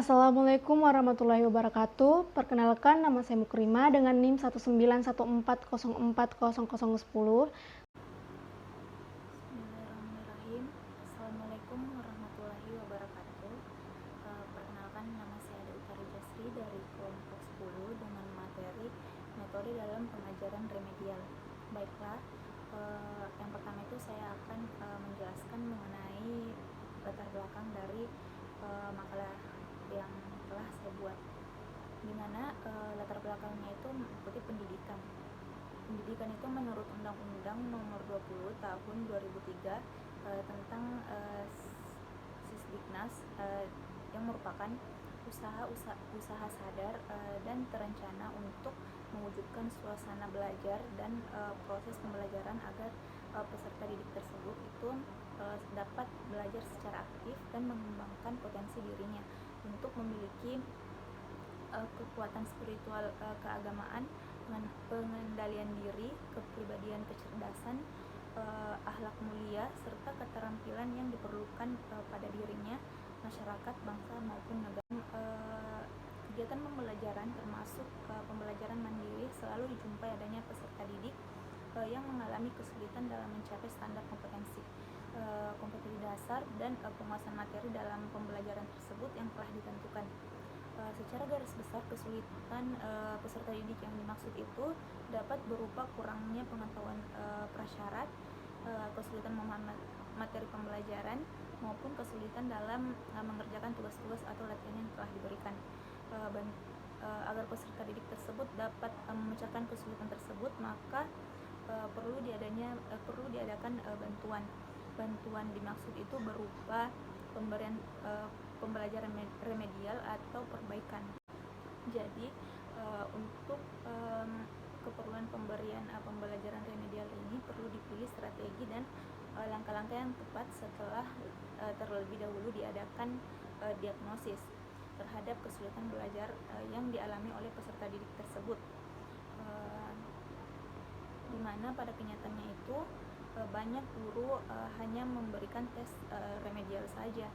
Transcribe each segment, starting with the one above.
Assalamualaikum warahmatullahi wabarakatuh. Perkenalkan, nama saya Mukrima dengan NIM 191404010. Bismillahirrahmanirrahim. Assalamualaikum warahmatullahi wabarakatuh. Perkenalkan, nama saya Ada Utari Jasri dari kelompok 10 dengan materi metode dalam pengajaran remedial. Baiklah, yang pertama itu saya akan menjelaskan mengenai latar belakang dari makalah yang telah saya buat, di mana latar belakangnya itu mengikuti pendidikan. Pendidikan itu menurut Undang-Undang Nomor 20 Tahun 2003 tentang Sisdiknas, yang merupakan usaha sadar dan terencana untuk mewujudkan suasana belajar dan proses pembelajaran agar peserta didik tersebut itu dapat belajar secara aktif dan mengembangkan potensi dirinya untuk memiliki kekuatan spiritual, keagamaan, pengendalian diri, kepribadian, kecerdasan, akhlak mulia, serta keterampilan yang diperlukan pada dirinya, masyarakat, bangsa maupun negara. Kegiatan pembelajaran termasuk pembelajaran mandiri selalu dijumpai adanya peserta didik yang mengalami kesulitan dalam mencapai standar kompetensi dasar dan penguasaan materi dalam pembelajaran tersebut yang telah ditentukan. Secara garis besar, kesulitan peserta didik yang dimaksud itu dapat berupa kurangnya pengetahuan prasyarat, kesulitan memahami materi pembelajaran, maupun kesulitan dalam mengerjakan tugas-tugas atau latihan yang telah diberikan. Agar peserta didik tersebut dapat memecahkan kesulitan tersebut, maka perlu diadakan bantuan dimaksud itu berupa pemberian pembelajaran remedial atau perbaikan. Jadi untuk keperluan pemberian pembelajaran remedial ini perlu dipilih strategi dan langkah-langkah yang tepat setelah terlebih dahulu diadakan diagnosis terhadap kesulitan belajar yang dialami oleh peserta didik tersebut, di mana pada kenyataannya itu banyak guru hanya memberikan tes remedial saja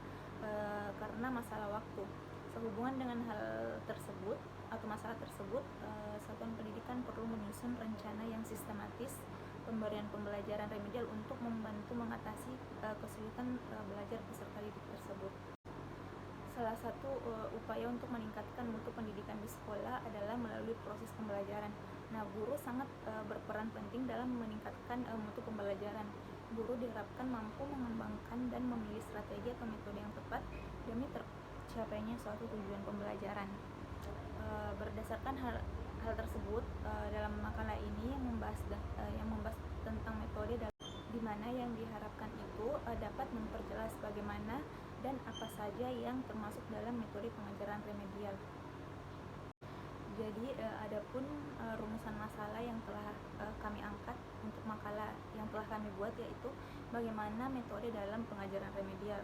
karena masalah waktu. Sehubungan dengan hal tersebut atau masalah tersebut, satuan pendidikan perlu menyusun rencana yang sistematis pemberian pembelajaran remedial untuk membantu mengatasi kesulitan belajar peserta didik tersebut. Salah satu upaya untuk meningkatkan mutu pendidikan di sekolah adalah melalui proses pembelajaran. Nah, guru sangat berperan penting dalam meningkatkan mutu pembelajaran. Guru diharapkan mampu mengembangkan dan memilih strategi atau metode yang tepat demi tercapainya suatu tujuan pembelajaran. Berdasarkan hal tersebut, dalam makalah ini yang membahas tentang metode di mana yang diharapkan itu dapat memperjelas bagaimana dan apa saja yang termasuk dalam metode pengajaran remedial. Jadi adapun rumusan masalah yang telah kami angkat untuk makalah yang telah kami buat, yaitu bagaimana metode dalam pengajaran remedial.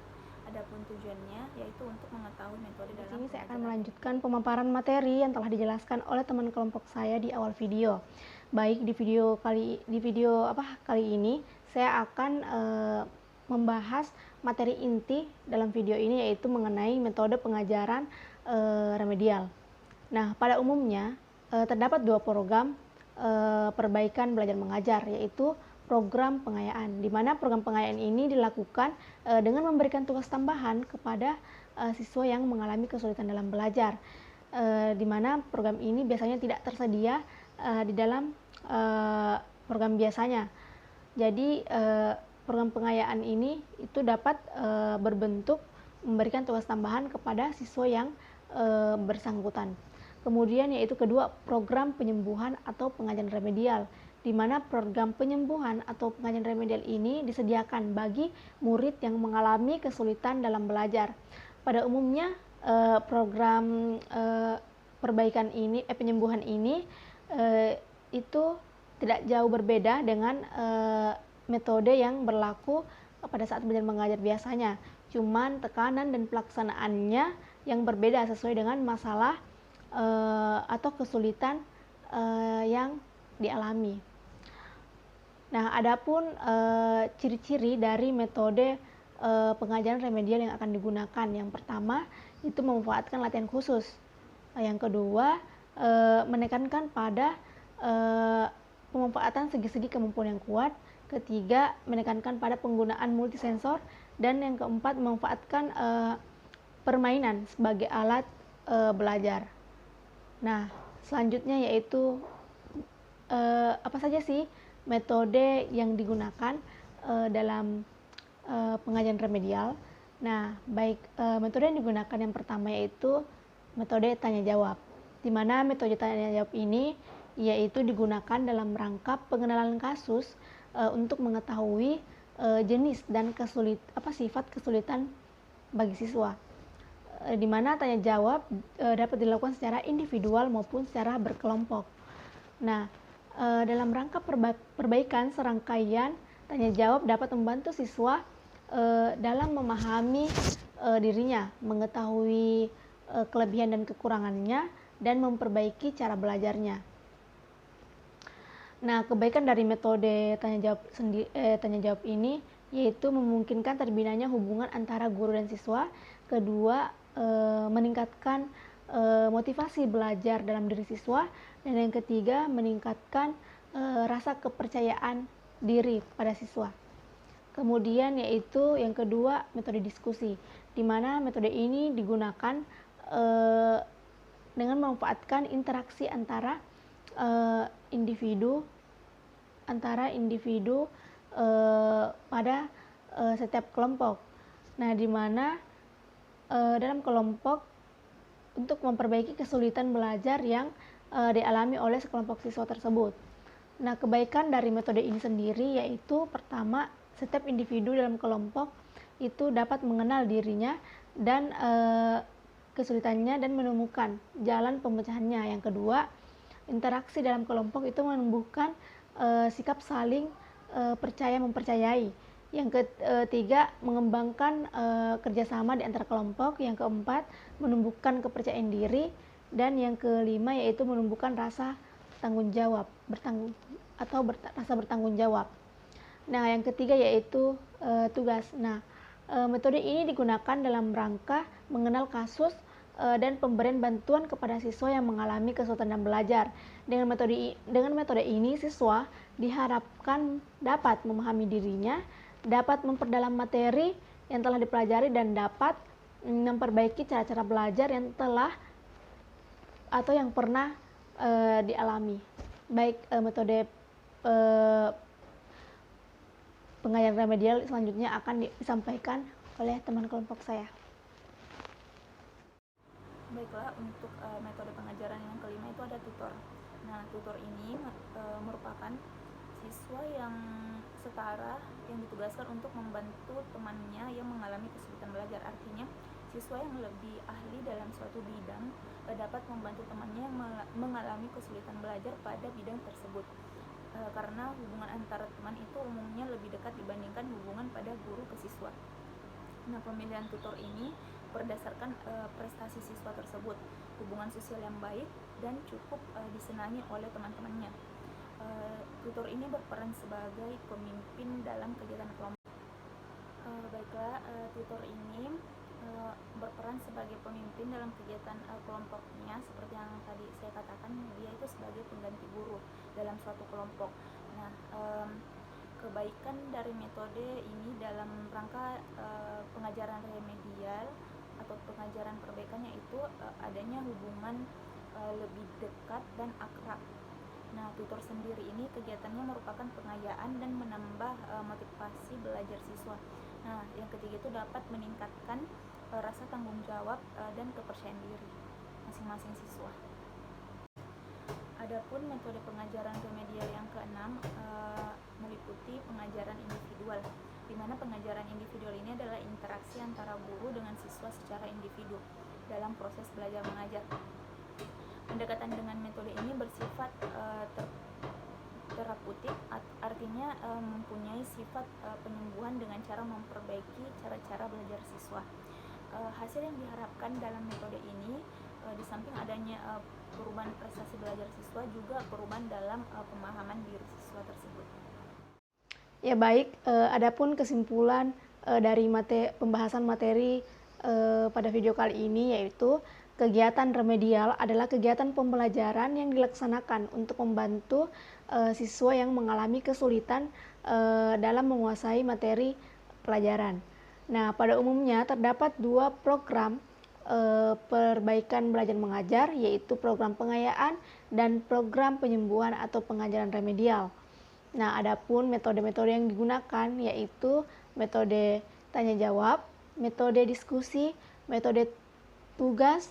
Adapun tujuannya yaitu untuk mengetahui metode dalam. Di sini saya akan melanjutkan pemaparan materi yang telah dijelaskan oleh teman kelompok saya di awal video. Baik, di video kali ini saya akan membahas materi inti dalam video ini, yaitu mengenai metode pengajaran remedial. Nah, pada umumnya terdapat dua program perbaikan belajar mengajar, yaitu program pengayaan, di mana program pengayaan ini dilakukan dengan memberikan tugas tambahan kepada siswa yang mengalami kesulitan dalam belajar, di mana program ini biasanya tidak tersedia di dalam program biasanya. Jadi program pengayaan ini itu dapat berbentuk memberikan tugas tambahan kepada siswa yang bersangkutan. Kemudian yaitu kedua, program penyembuhan atau pengajaran remedial, di mana program penyembuhan atau pengajaran remedial ini disediakan bagi murid yang mengalami kesulitan dalam belajar. Pada umumnya program perbaikan ini, penyembuhan ini itu tidak jauh berbeda dengan metode yang berlaku pada saat belajar mengajar biasanya. Cuman tekanan dan pelaksanaannya yang berbeda sesuai dengan masalah atau kesulitan yang dialami. Nah, adapun ciri-ciri dari metode pengajaran remedial yang akan digunakan, yang pertama itu memanfaatkan latihan khusus. Yang kedua, menekankan pada pemanfaatan segi-segi kemampuan yang kuat. Ketiga, menekankan pada penggunaan multisensor. Dan yang keempat, memanfaatkan permainan sebagai alat belajar. Nah, selanjutnya yaitu apa saja sih metode yang digunakan dalam pengajaran remedial. Nah, baik metode yang digunakan yang pertama yaitu metode tanya jawab, di mana metode tanya jawab ini yaitu digunakan dalam rangka pengenalan kasus untuk mengetahui jenis dan sifat kesulitan bagi siswa. Di mana tanya jawab dapat dilakukan secara individual maupun secara berkelompok. Nah, dalam rangka perbaikan serangkaian tanya jawab dapat membantu siswa dalam memahami dirinya, mengetahui kelebihan dan kekurangannya, dan memperbaiki cara belajarnya. Nah, kebaikan dari metode tanya jawab ini yaitu memungkinkan terbinanya hubungan antara guru dan siswa. Kedua, meningkatkan motivasi belajar dalam diri siswa. Dan yang ketiga, meningkatkan rasa kepercayaan diri pada siswa. Kemudian yaitu yang kedua, metode diskusi, di mana metode ini digunakan dengan memanfaatkan interaksi antara individu pada setiap kelompok. Nah, di mana dalam kelompok untuk memperbaiki kesulitan belajar yang dialami oleh sekelompok siswa tersebut. Nah, kebaikan dari metode ini sendiri yaitu pertama, setiap individu dalam kelompok itu dapat mengenal dirinya dan kesulitannya dan menemukan jalan pemecahannya. Yang kedua, interaksi dalam kelompok itu menumbuhkan sikap saling percaya mempercayai. Yang ketiga, mengembangkan kerjasama di antara kelompok. Yang keempat, menumbuhkan kepercayaan diri. Dan yang kelima yaitu menumbuhkan rasa tanggung jawab, rasa bertanggung jawab. Nah, yang ketiga yaitu tugas. Nah, metode ini digunakan dalam rangka mengenal kasus dan pemberian bantuan kepada siswa yang mengalami kesulitan dalam belajar. Dengan metode ini siswa diharapkan dapat memahami dirinya, dapat memperdalam materi yang telah dipelajari, dan dapat memperbaiki cara-cara belajar yang telah atau yang pernah dialami. Baik, metode pengajaran remedial selanjutnya akan disampaikan oleh teman kelompok saya. Baiklah, untuk metode pengajaran yang kelima itu ada tutor. Nah, tutor ini merupakan siswa yang setara yang ditugaskan untuk membantu temannya yang mengalami kesulitan belajar. Artinya, siswa yang lebih ahli dalam suatu bidang dapat membantu temannya yang mengalami kesulitan belajar pada bidang tersebut. Karena hubungan antara teman itu umumnya lebih dekat dibandingkan hubungan pada guru ke siswa. Nah, pemilihan tutor ini berdasarkan prestasi siswa tersebut, hubungan sosial yang baik, dan cukup disenangi oleh teman-temannya. Tutor ini berperan sebagai pemimpin dalam kegiatan kelompok. Baiklah, tutor ini berperan sebagai pemimpin dalam kegiatan kelompoknya. Seperti yang tadi saya katakan, dia itu sebagai pengganti guru dalam suatu kelompok. Nah, kebaikan dari metode ini dalam rangka pengajaran remedial atau pengajaran perbaikan yaitu adanya hubungan lebih dekat dan akrab. Nah, tutor sendiri ini kegiatannya merupakan pengayaan dan menambah motivasi belajar siswa. Nah, yang ketiga itu dapat meningkatkan rasa tanggung jawab dan kepercayaan diri masing-masing siswa. Adapun metode pengajaran remedial yang keenam meliputi pengajaran individual, di mana pengajaran individual ini adalah interaksi antara guru dengan siswa secara individu dalam proses belajar mengajar. Pendekatan dengan metode ini bersifat terapeutik, artinya mempunyai sifat penyembuhan dengan cara memperbaiki cara-cara belajar siswa. Hasil yang diharapkan dalam metode ini di samping adanya perubahan prestasi belajar siswa, juga perubahan dalam pemahaman diri siswa tersebut. Ya, baik, adapun kesimpulan dari pembahasan materi pada video kali ini, yaitu kegiatan remedial adalah kegiatan pembelajaran yang dilaksanakan untuk membantu siswa yang mengalami kesulitan dalam menguasai materi pelajaran. Nah, pada umumnya terdapat dua program perbaikan belajar mengajar, yaitu program pengayaan dan program penyembuhan atau pengajaran remedial. Nah, adapun metode-metode yang digunakan yaitu metode tanya jawab, metode diskusi, metode tugas,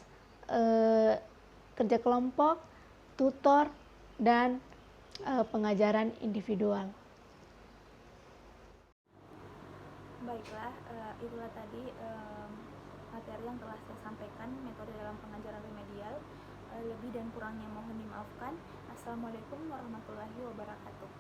kerja kelompok, tutor, dan pengajaran individual. Baiklah, itulah tadi materi yang telah saya sampaikan, metode dalam pengajaran remedial. Lebih dan kurangnya mohon dimaafkan. Assalamualaikum warahmatullahi wabarakatuh.